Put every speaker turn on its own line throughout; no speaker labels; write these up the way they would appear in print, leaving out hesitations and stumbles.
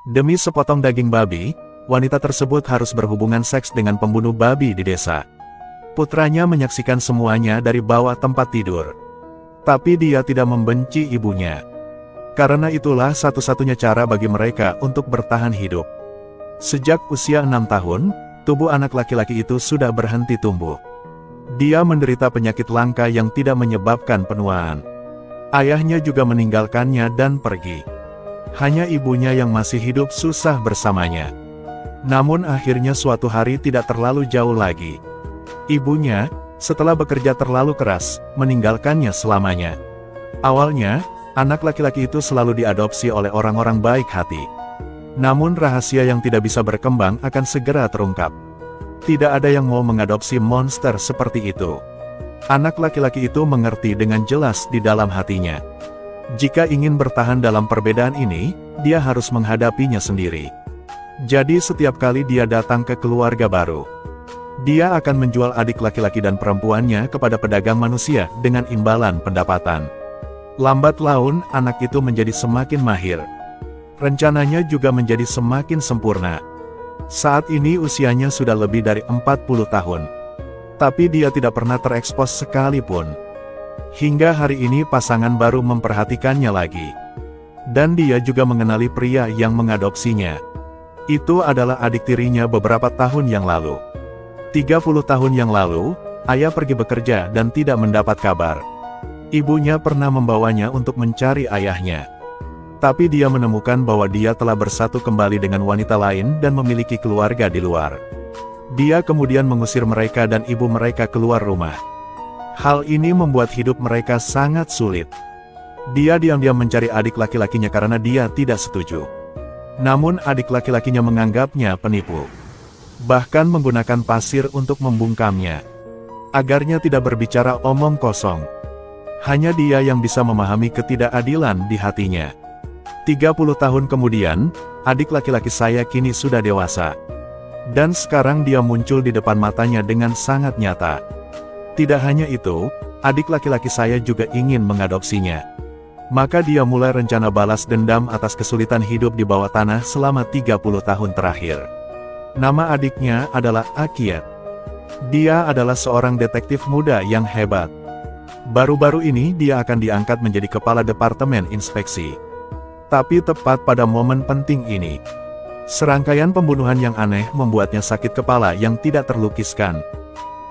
Demi sepotong daging babi, wanita tersebut harus berhubungan seks dengan pembunuh babi di desa. Putranya menyaksikan semuanya dari bawah tempat tidur. Tapi dia tidak membenci ibunya. Karena itulah satu-satunya cara bagi mereka untuk bertahan hidup. Sejak usia 6 tahun, tubuh anak laki-laki itu sudah berhenti tumbuh. Dia menderita penyakit langka yang tidak menyebabkan penuaan. Ayahnya juga meninggalkannya dan pergi. Hanya ibunya yang masih hidup susah bersamanya. Namun akhirnya suatu hari tidak terlalu jauh lagi. Ibunya, setelah bekerja terlalu keras, meninggalkannya selamanya. Awalnya, anak laki-laki itu selalu diadopsi oleh orang-orang baik hati. Namun rahasia yang tidak bisa berkembang akan segera terungkap. Tidak ada yang mau mengadopsi monster seperti itu. Anak laki-laki itu mengerti dengan jelas di dalam hatinya. Jika ingin bertahan dalam perbedaan ini, dia harus menghadapinya sendiri. Jadi setiap kali dia datang ke keluarga baru, dia akan menjual adik laki-laki dan perempuannya kepada pedagang manusia dengan imbalan pendapatan. Lambat laun, anak itu menjadi semakin mahir. Rencananya juga menjadi semakin sempurna. Saat ini usianya sudah lebih dari 40 tahun. Tapi dia tidak pernah terekspos sekalipun. Hingga hari ini pasangan baru memperhatikannya lagi. Dan dia juga mengenali pria yang mengadopsinya. Itu adalah adik tirinya beberapa tahun yang lalu. 30 tahun yang lalu, ayah pergi bekerja dan tidak mendapat kabar. Ibunya pernah membawanya untuk mencari ayahnya. Tapi dia menemukan bahwa dia telah bersatu kembali dengan wanita lain dan memiliki keluarga di luar. Dia kemudian mengusir mereka dan ibu mereka keluar rumah. Hal ini membuat hidup mereka sangat sulit. Dia diam-diam mencari adik laki-lakinya karena dia tidak setuju. Namun adik laki-lakinya menganggapnya penipu. Bahkan menggunakan pasir untuk membungkamnya. Agarnya tidak berbicara omong kosong. Hanya dia yang bisa memahami ketidakadilan di hatinya. 30 tahun kemudian, adik laki-laki saya kini sudah dewasa. Dan sekarang dia muncul di depan matanya dengan sangat nyata. Tidak hanya itu, adik laki-laki saya juga ingin mengadopsinya. Maka dia mulai rencana balas dendam atas kesulitan hidup di bawah tanah selama 30 tahun terakhir. Nama adiknya adalah Akiet. Dia adalah seorang detektif muda yang hebat. Baru-baru ini dia akan diangkat menjadi kepala departemen inspeksi. Tapi tepat pada momen penting ini, serangkaian pembunuhan yang aneh membuatnya sakit kepala yang tidak terlukiskan.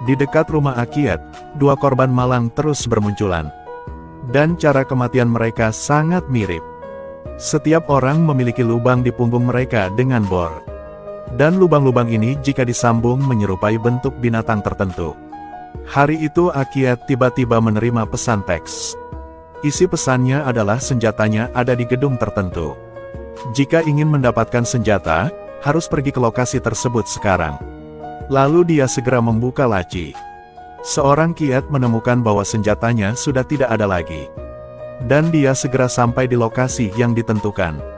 Di dekat rumah Akiet, dua korban malang terus bermunculan. Dan cara kematian mereka sangat mirip. Setiap orang memiliki lubang di punggung mereka dengan bor. Dan lubang-lubang ini jika disambung menyerupai bentuk binatang tertentu. Hari itu Akiet tiba-tiba menerima pesan teks. Isi pesannya adalah senjatanya ada di gedung tertentu. Jika ingin mendapatkan senjata, harus pergi ke lokasi tersebut sekarang. Lalu dia segera membuka laci. Seorang Kiet menemukan bahwa senjatanya sudah tidak ada lagi. Dan dia segera sampai di lokasi yang ditentukan.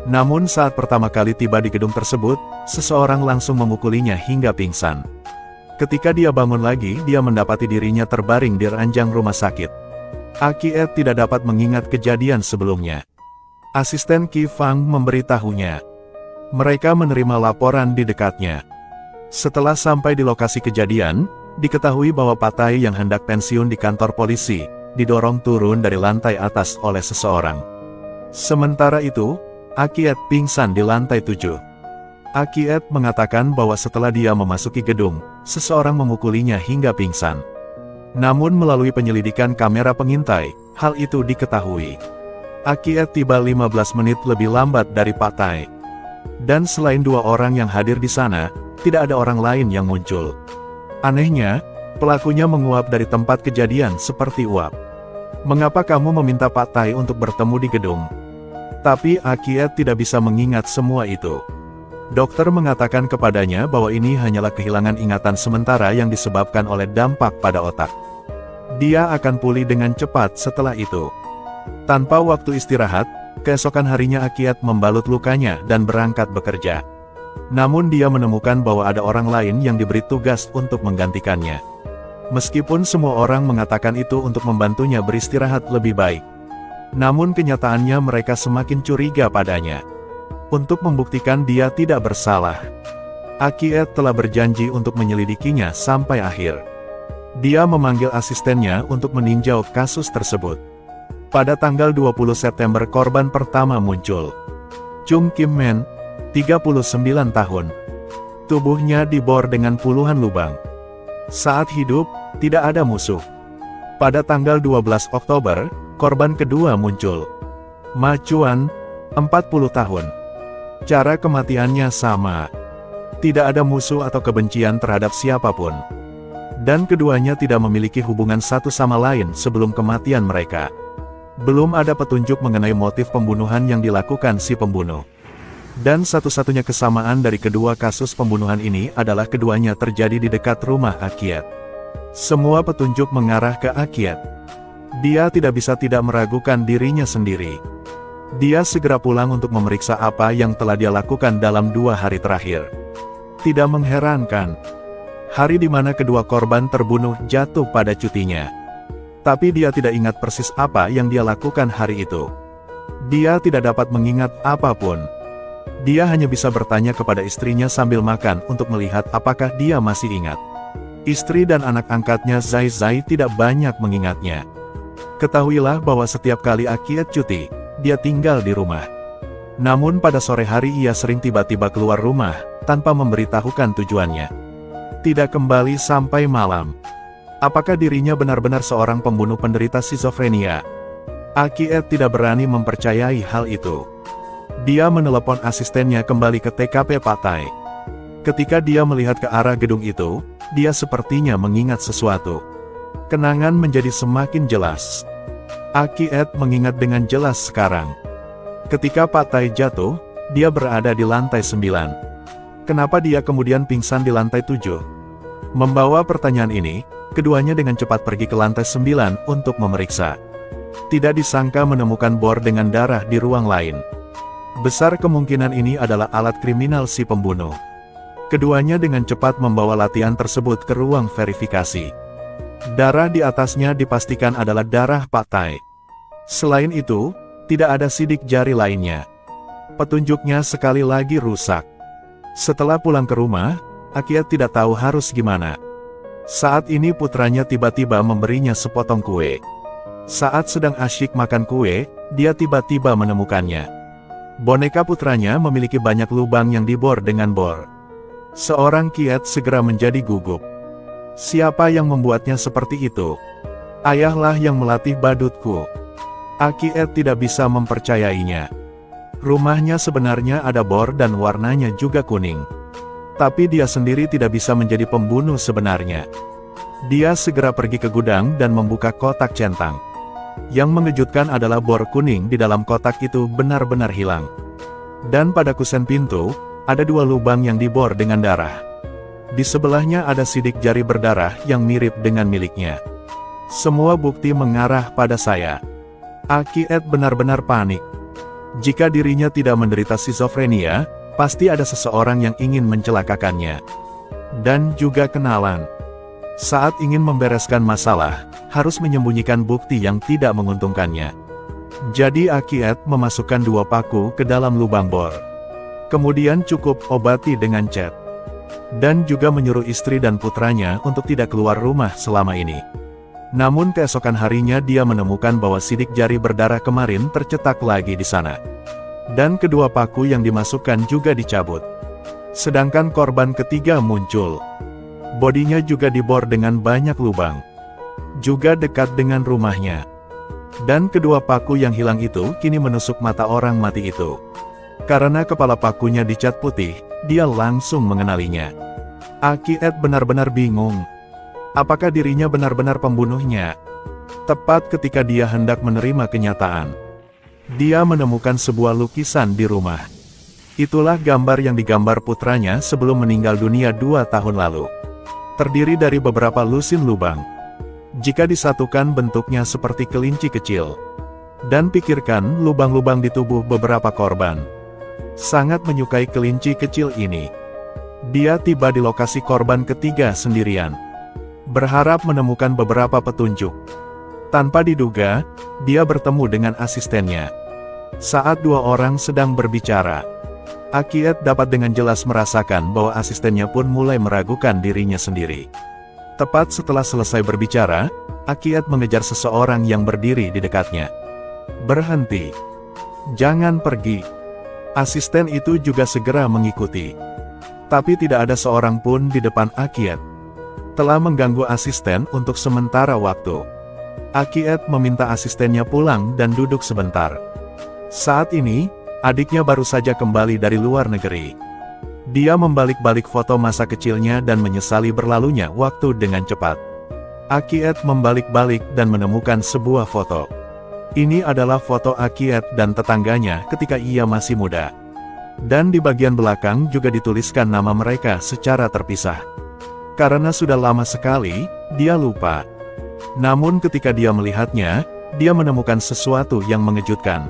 Namun saat pertama kali tiba di gedung tersebut, seseorang langsung memukulinya hingga pingsan. Ketika dia bangun lagi, dia mendapati dirinya terbaring di ranjang rumah sakit. Akiet tidak dapat mengingat kejadian sebelumnya. Asisten Ki Fang memberitahunya. Mereka menerima laporan di dekatnya. Setelah sampai di lokasi kejadian, diketahui bahwa Patai yang hendak pensiun di kantor polisi, didorong turun dari lantai atas oleh seseorang. Sementara itu, Akiet pingsan di lantai 7. Akiet mengatakan bahwa setelah dia memasuki gedung, seseorang memukulinya hingga pingsan. Namun melalui penyelidikan kamera pengintai, hal itu diketahui. Akiet tiba 15 menit lebih lambat dari Patai. Dan selain dua orang yang hadir di sana, tidak ada orang lain yang muncul. Anehnya, pelakunya menguap dari tempat kejadian seperti uap. Mengapa kamu meminta Patai untuk bertemu di gedung? Tapi Akiet tidak bisa mengingat semua itu. Dokter mengatakan kepadanya bahwa ini hanyalah kehilangan ingatan sementara yang disebabkan oleh dampak pada otak. Dia akan pulih dengan cepat setelah itu. Tanpa waktu istirahat, keesokan harinya Akiet membalut lukanya dan berangkat bekerja. Namun dia menemukan bahwa ada orang lain yang diberi tugas untuk menggantikannya. Meskipun semua orang mengatakan itu untuk membantunya beristirahat lebih baik. Namun kenyataannya mereka semakin curiga padanya. Untuk membuktikan dia tidak bersalah, Akiet telah berjanji untuk menyelidikinya sampai akhir. Dia memanggil asistennya untuk meninjau kasus tersebut. Pada tanggal 20 September korban pertama muncul. Chung Kim Men, 39 tahun. Tubuhnya dibor dengan puluhan lubang. Saat hidup, tidak ada musuh. Pada tanggal 12 Oktober, korban kedua muncul. Ma Chuan, 40 tahun. Cara kematiannya sama. Tidak ada musuh atau kebencian terhadap siapapun. Dan keduanya tidak memiliki hubungan satu sama lain sebelum kematian mereka. Belum ada petunjuk mengenai motif pembunuhan yang dilakukan si pembunuh. Dan satu-satunya kesamaan dari kedua kasus pembunuhan ini adalah keduanya terjadi di dekat rumah Akiet. Semua petunjuk mengarah ke Akiet. Dia tidak bisa tidak meragukan dirinya sendiri. Dia segera pulang untuk memeriksa apa yang telah dia lakukan dalam 2 hari terakhir. Tidak mengherankan, hari di mana kedua korban terbunuh jatuh pada cutinya. Tapi dia tidak ingat persis apa yang dia lakukan hari itu. Dia tidak dapat mengingat apapun. Dia hanya bisa bertanya kepada istrinya sambil makan untuk melihat apakah dia masih ingat. Istri dan anak angkatnya Zai Zai tidak banyak mengingatnya. Ketahuilah bahwa setiap kali Akiet cuti, dia tinggal di rumah. Namun pada sore hari ia sering tiba-tiba keluar rumah, tanpa memberitahukan tujuannya. Tidak kembali sampai malam. Apakah dirinya benar-benar seorang pembunuh penderita skizofrenia? Akiet tidak berani mempercayai hal itu. Dia menelepon asistennya kembali ke TKP Pattaya. Ketika dia melihat ke arah gedung itu, dia sepertinya mengingat sesuatu. Kenangan menjadi semakin jelas. Akiet mengingat dengan jelas sekarang. Ketika Pattaya jatuh, dia berada di lantai 9. Kenapa dia kemudian pingsan di lantai 7? Membawa pertanyaan ini, keduanya dengan cepat pergi ke lantai 9 untuk memeriksa. Tidak disangka menemukan bor dengan darah di ruang lain. Besar kemungkinan ini adalah alat kriminal si pembunuh. Keduanya dengan cepat membawa latihan tersebut ke ruang verifikasi. Darah di atasnya dipastikan adalah darah Pattaya. Selain itu, tidak ada sidik jari lainnya. Petunjuknya sekali lagi rusak. Setelah pulang ke rumah, Akiet tidak tahu harus gimana. Saat ini putranya tiba-tiba memberinya sepotong kue. Saat sedang asyik makan kue, dia tiba-tiba menemukannya. Boneka putranya memiliki banyak lubang yang dibor dengan bor. Seorang Kiet segera menjadi gugup. Siapa yang membuatnya seperti itu? Ayahlah yang melatih badutku. Akiet tidak bisa mempercayainya. Rumahnya sebenarnya ada bor dan warnanya juga kuning. Tapi dia sendiri tidak bisa menjadi pembunuh sebenarnya. Dia segera pergi ke gudang dan membuka kotak centang. Yang mengejutkan adalah bor kuning di dalam kotak itu benar-benar hilang. Dan pada kusen pintu, ada 2 lubang yang dibor dengan darah. Di sebelahnya ada sidik jari berdarah yang mirip dengan miliknya. Semua bukti mengarah pada saya. Akiet benar-benar panik. Jika dirinya tidak menderita skizofrenia, pasti ada seseorang yang ingin mencelakakannya. Dan juga kenalan. Saat ingin membereskan masalah, harus menyembunyikan bukti yang tidak menguntungkannya. Jadi Akiet memasukkan 2 paku ke dalam lubang bor. Kemudian cukup obati dengan cat. Dan juga menyuruh istri dan putranya untuk tidak keluar rumah selama ini. Namun keesokan harinya dia menemukan bahwa sidik jari berdarah kemarin tercetak lagi di sana. Dan kedua paku yang dimasukkan juga dicabut. Sedangkan korban ketiga muncul. Bodinya juga dibor dengan banyak lubang. Juga dekat dengan rumahnya. Dan kedua paku yang hilang itu kini menusuk mata orang mati itu. Karena kepala pakunya dicat putih, dia langsung mengenalinya. Akiet benar-benar bingung. Apakah dirinya benar-benar pembunuhnya? Tepat ketika dia hendak menerima kenyataan, dia menemukan sebuah lukisan di rumah. Itulah gambar yang digambar putranya sebelum meninggal dunia 2 tahun lalu. Terdiri dari beberapa lusin lubang. Jika disatukan bentuknya seperti kelinci kecil. Dan pikirkan lubang-lubang di tubuh beberapa korban. Sangat menyukai kelinci kecil ini. Dia tiba di lokasi korban ketiga sendirian. Berharap menemukan beberapa petunjuk. Tanpa diduga, dia bertemu dengan asistennya. Saat 2 orang sedang berbicara, Akiet dapat dengan jelas merasakan bahwa asistennya pun mulai meragukan dirinya sendiri. Tepat setelah selesai berbicara, Akiet mengejar seseorang yang berdiri di dekatnya. "Berhenti. Jangan pergi." Asisten itu juga segera mengikuti. Tapi tidak ada seorang pun di depan Akiet. Telah mengganggu asisten untuk sementara waktu. Akiet meminta asistennya pulang dan duduk sebentar. Saat ini, adiknya baru saja kembali dari luar negeri. Dia membalik-balik foto masa kecilnya dan menyesali berlalunya waktu dengan cepat. Akiet membalik-balik dan menemukan sebuah foto. Ini adalah foto Akiet dan tetangganya ketika ia masih muda. Dan di bagian belakang juga dituliskan nama mereka secara terpisah. Karena sudah lama sekali, dia lupa. Namun ketika dia melihatnya, dia menemukan sesuatu yang mengejutkan.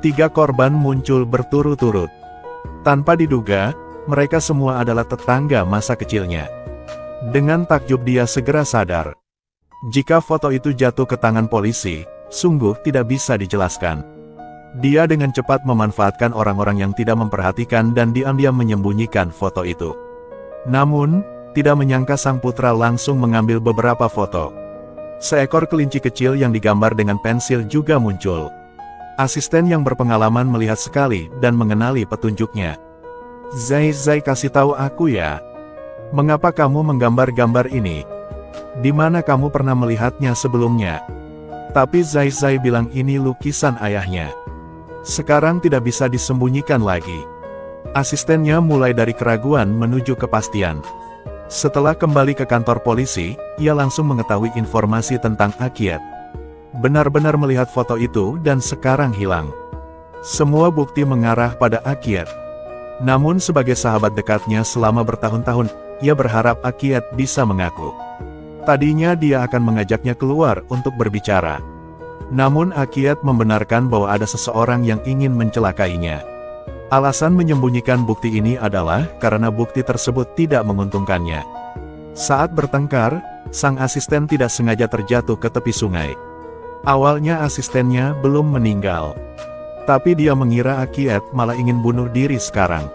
3 korban muncul berturut-turut. Tanpa diduga, mereka semua adalah tetangga masa kecilnya. Dengan takjub dia segera sadar. Jika foto itu jatuh ke tangan polisi, sungguh tidak bisa dijelaskan. Dia dengan cepat memanfaatkan orang-orang yang tidak memperhatikan dan diam-diam menyembunyikan foto itu. Namun, tidak menyangka sang putra langsung mengambil beberapa foto. Seekor kelinci kecil yang digambar dengan pensil juga muncul. Asisten yang berpengalaman melihat sekali dan mengenali petunjuknya. "Zai, kasih tahu aku ya. Mengapa kamu menggambar-gambar ini? Di mana kamu pernah melihatnya sebelumnya?" Tapi Zai bilang ini lukisan ayahnya. Sekarang tidak bisa disembunyikan lagi. Asistennya mulai dari keraguan menuju kepastian. Setelah kembali ke kantor polisi, ia langsung mengetahui informasi tentang Akiet. Benar-benar melihat foto itu dan sekarang hilang. Semua bukti mengarah pada Akiet. Namun sebagai sahabat dekatnya selama bertahun-tahun, ia berharap Akiet bisa mengaku. Tadinya dia akan mengajaknya keluar untuk berbicara. Namun Akiet membenarkan bahwa ada seseorang yang ingin mencelakainya. Alasan menyembunyikan bukti ini adalah karena bukti tersebut tidak menguntungkannya. Saat bertengkar, sang asisten tidak sengaja terjatuh ke tepi sungai. Awalnya asistennya belum meninggal. Tapi dia mengira Akiet malah ingin bunuh diri sekarang.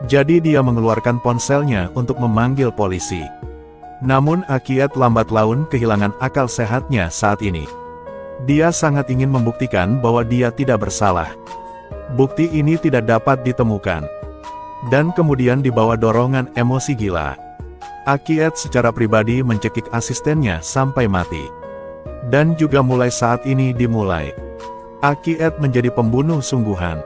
Jadi dia mengeluarkan ponselnya untuk memanggil polisi. Namun Akiet lambat laun kehilangan akal sehatnya saat ini. Dia sangat ingin membuktikan bahwa dia tidak bersalah. Bukti ini tidak dapat ditemukan. Dan kemudian dibawa dorongan emosi gila. Akiet secara pribadi mencekik asistennya sampai mati. Dan juga mulai saat ini dimulai. Akiet menjadi pembunuh sungguhan.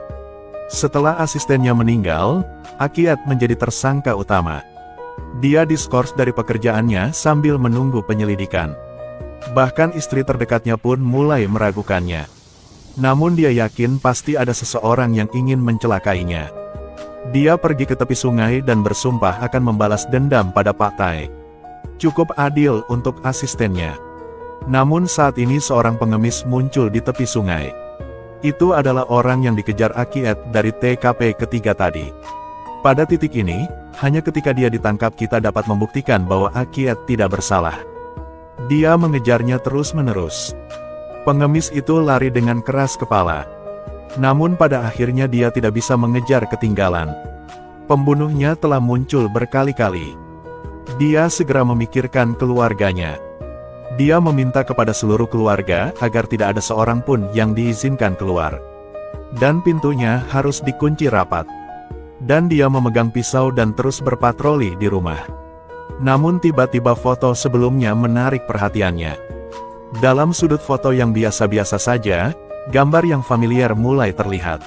Setelah asistennya meninggal, Akiet menjadi tersangka utama. Dia diskors dari pekerjaannya sambil menunggu penyelidikan. Bahkan istri terdekatnya pun mulai meragukannya. Namun dia yakin pasti ada seseorang yang ingin mencelakainya. Dia pergi ke tepi sungai dan bersumpah akan membalas dendam pada Pak Tai. Cukup adil untuk asistennya. Namun saat ini seorang pengemis muncul di tepi sungai. Itu adalah orang yang dikejar Akiet dari TKP ketiga tadi. Pada titik ini, hanya ketika dia ditangkap kita dapat membuktikan bahwa Akiet tidak bersalah. Dia mengejarnya terus-menerus. Pengemis itu lari dengan keras kepala. Namun pada akhirnya dia tidak bisa mengejar ketinggalan. Pembunuhnya telah muncul berkali-kali. Dia segera memikirkan keluarganya. Dia meminta kepada seluruh keluarga agar tidak ada seorang pun yang diizinkan keluar. Dan pintunya harus dikunci rapat. Dan dia memegang pisau dan terus berpatroli di rumah. Namun tiba-tiba foto sebelumnya menarik perhatiannya. Dalam sudut foto yang biasa-biasa saja, gambar yang familiar mulai terlihat.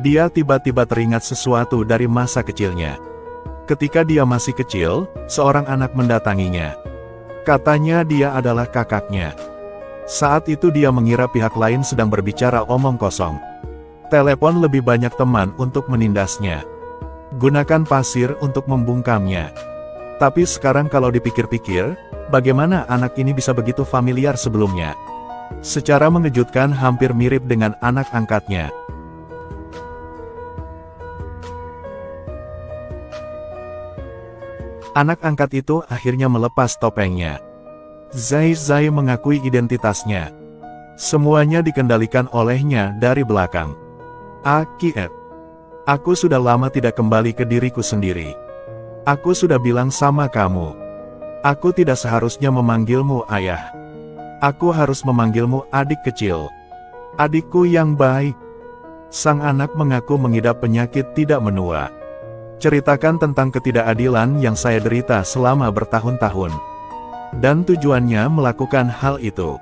Dia tiba-tiba teringat sesuatu dari masa kecilnya. Ketika dia masih kecil, seorang anak mendatanginya. Katanya dia adalah kakaknya. Saat itu dia mengira pihak lain sedang berbicara omong kosong. Telepon lebih banyak teman untuk menindasnya. Gunakan pasir untuk membungkamnya. Tapi sekarang kalau dipikir-pikir, bagaimana anak ini bisa begitu familiar sebelumnya? Secara mengejutkan hampir mirip dengan anak angkatnya. Anak angkat itu akhirnya melepas topengnya. Zai mengakui identitasnya. Semuanya dikendalikan olehnya dari belakang. Akiet. Aku sudah lama tidak kembali ke diriku sendiri. Aku sudah bilang sama kamu. Aku tidak seharusnya memanggilmu ayah. Aku harus memanggilmu adik kecil. Adikku yang baik. Sang anak mengaku mengidap penyakit tidak menua. Ceritakan tentang ketidakadilan yang saya derita selama bertahun-tahun. Dan tujuannya melakukan hal itu.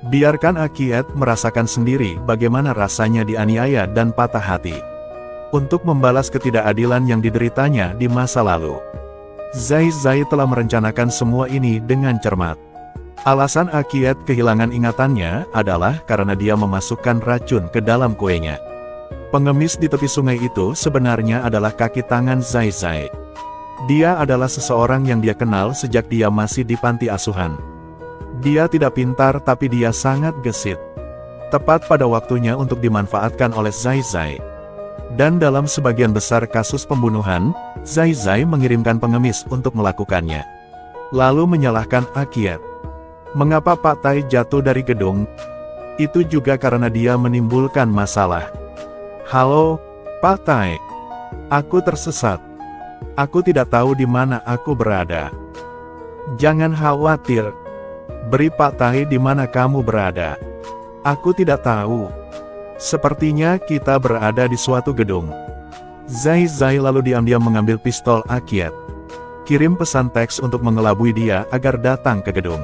Biarkan Akiet merasakan sendiri bagaimana rasanya dianiaya dan patah hati. Untuk membalas ketidakadilan yang dideritanya di masa lalu. Zai telah merencanakan semua ini dengan cermat. Alasan Akiet kehilangan ingatannya adalah karena dia memasukkan racun ke dalam kuenya. Pengemis di tepi sungai itu sebenarnya adalah kaki tangan Zai. Dia adalah seseorang yang dia kenal sejak dia masih di panti asuhan. Dia tidak pintar tapi dia sangat gesit. Tepat pada waktunya untuk dimanfaatkan oleh Zai. Dan dalam sebagian besar kasus pembunuhan, Zai mengirimkan pengemis untuk melakukannya. Lalu menyalahkan Akiet. Mengapa Pak Tai jatuh dari gedung? Itu juga karena dia menimbulkan masalah. Halo, Pak Tai. Aku tersesat. Aku tidak tahu di mana aku berada. Jangan khawatir. Beri Pak Tai di mana kamu berada. Aku tidak tahu. Sepertinya kita berada di suatu gedung. Zai lalu diam-diam mengambil pistol Akiet. Kirim pesan teks untuk mengelabui dia agar datang ke gedung.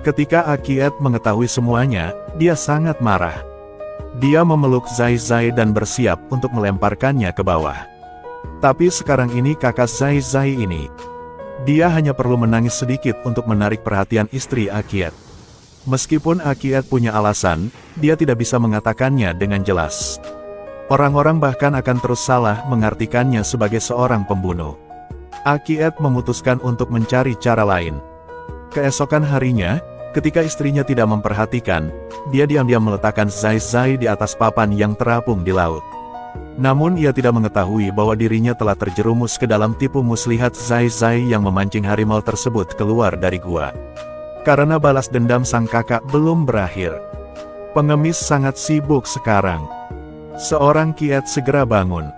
Ketika Akiet mengetahui semuanya, dia sangat marah. Dia memeluk Zai dan bersiap untuk melemparkannya ke bawah. Tapi sekarang ini kakak Zai ini. Dia hanya perlu menangis sedikit untuk menarik perhatian istri Akiet. Meskipun Akiet punya alasan, dia tidak bisa mengatakannya dengan jelas. Orang-orang bahkan akan terus salah mengartikannya sebagai seorang pembunuh. Akiet memutuskan untuk mencari cara lain. Keesokan harinya, ketika istrinya tidak memperhatikan, dia diam-diam meletakkan Zai di atas papan yang terapung di laut. Namun ia tidak mengetahui bahwa dirinya telah terjerumus ke dalam tipu muslihat Zai yang memancing harimau tersebut keluar dari gua. Karena balas dendam sang kakak belum berakhir. Pengemis sangat sibuk sekarang. Seorang Kiet segera bangun.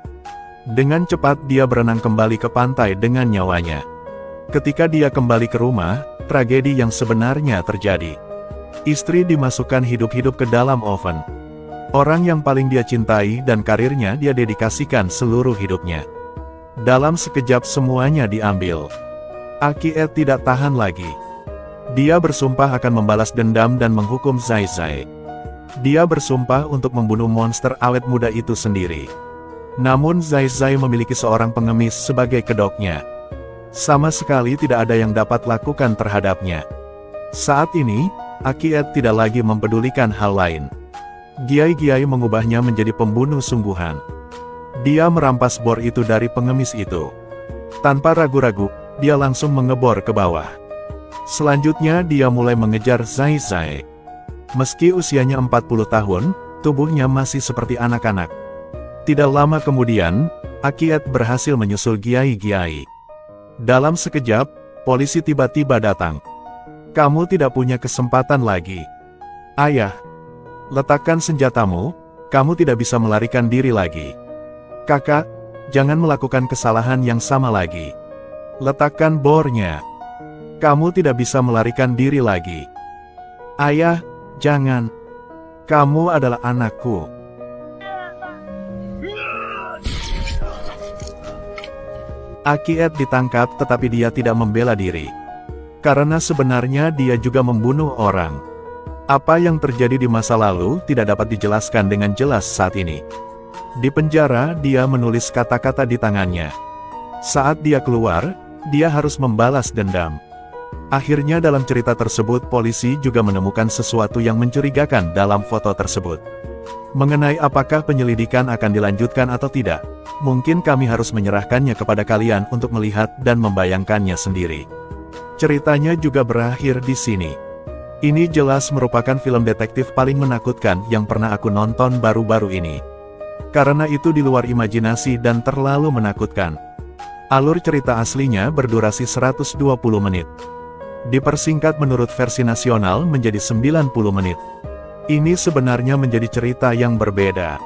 Dengan cepat dia berenang kembali ke pantai dengan nyawanya. Ketika dia kembali ke rumah, tragedi yang sebenarnya terjadi. Istri dimasukkan hidup-hidup ke dalam oven. Orang yang paling dia cintai dan karirnya dia dedikasikan seluruh hidupnya. Dalam sekejap semuanya diambil. Akiet tidak tahan lagi. Dia bersumpah akan membalas dendam dan menghukum Zai. Dia bersumpah untuk membunuh monster awet muda itu sendiri. Namun Zai memiliki seorang pengemis sebagai kedoknya. Sama sekali tidak ada yang dapat lakukan terhadapnya. Saat ini, Akiet tidak lagi mempedulikan hal lain. Giai mengubahnya menjadi pembunuh sungguhan. Dia merampas bor itu dari pengemis itu. Tanpa ragu-ragu, dia langsung mengebor ke bawah. Selanjutnya dia mulai mengejar Zai. Meski usianya 40 tahun, tubuhnya masih seperti anak-anak. Tidak lama kemudian, Akiet berhasil menyusul Giai. Dalam sekejap, polisi tiba-tiba datang. Kamu tidak punya kesempatan lagi. Ayah, letakkan senjatamu, kamu tidak bisa melarikan diri lagi. Kakak, jangan melakukan kesalahan yang sama lagi. Letakkan bornya. Kamu tidak bisa melarikan diri lagi. Ayah, jangan. Kamu adalah anakku. Akiet ditangkap tetapi dia tidak membela diri. Karena sebenarnya dia juga membunuh orang. Apa yang terjadi di masa lalu tidak dapat dijelaskan dengan jelas saat ini. Di penjara, dia menulis kata-kata di tangannya. Saat dia keluar, dia harus membalas dendam. Akhirnya dalam cerita tersebut polisi juga menemukan sesuatu yang mencurigakan dalam foto tersebut. Mengenai apakah penyelidikan akan dilanjutkan atau tidak, mungkin kami harus menyerahkannya kepada kalian untuk melihat dan membayangkannya sendiri. Ceritanya juga berakhir di sini. Ini jelas merupakan film detektif paling menakutkan yang pernah aku nonton baru-baru ini. Karena itu di luar imajinasi dan terlalu menakutkan. Alur cerita aslinya berdurasi 120 menit. Dipersingkat menurut versi nasional menjadi 90 menit. Ini sebenarnya menjadi cerita yang berbeda.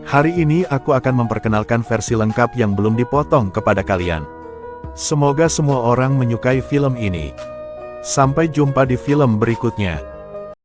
Hari ini aku akan memperkenalkan versi lengkap yang belum dipotong kepada kalian. Semoga semua orang menyukai film ini. Sampai jumpa di film berikutnya.